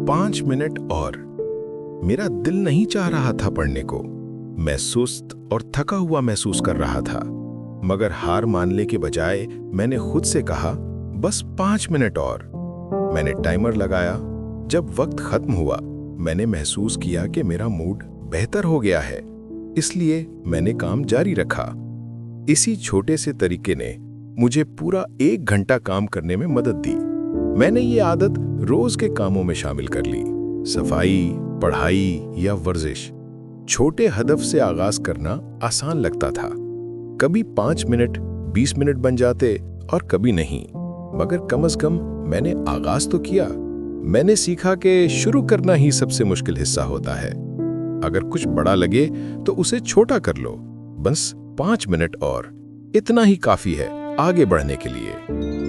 5 minute और। मेरा दिल नहीं चाह रहा था पढ़ने को। मैं सुस्त और थका हुआ महसूस कर रहा था, मगर हार मानने के बजाय मैंने खुद से कहा, बस 5 मिनट और। मैंने टाइमर लगाया। जब वक्त खत्म हुआ, मैंने महसूस किया कि मेरा मूड बेहतर हो गया है, इसलिए मैंने काम जारी रखा। इसी छोटे से तरीके ने मुझे पूरा 1 घंटा काम करने में मदद दी। मैंने ये आदत रोज के कामों में शामिल कर ली, सफाई, पढ़ाई या वर्जिश। छोटे हदफ से आगाज करना आसान लगता था। कभी 5 मिनट 20 मिनट बन जाते और कभी नहीं, मगर कम से कम मैंने आगाज तो किया। मैंने सीखा कि शुरू करना ही सबसे मुश्किल हिस्सा होता है। अगर कुछ बड़ा लगे तो उसे छोटा कर लो। बस 5 मिनट और, इतना ही काफी है आगे बढ़ने के लिए।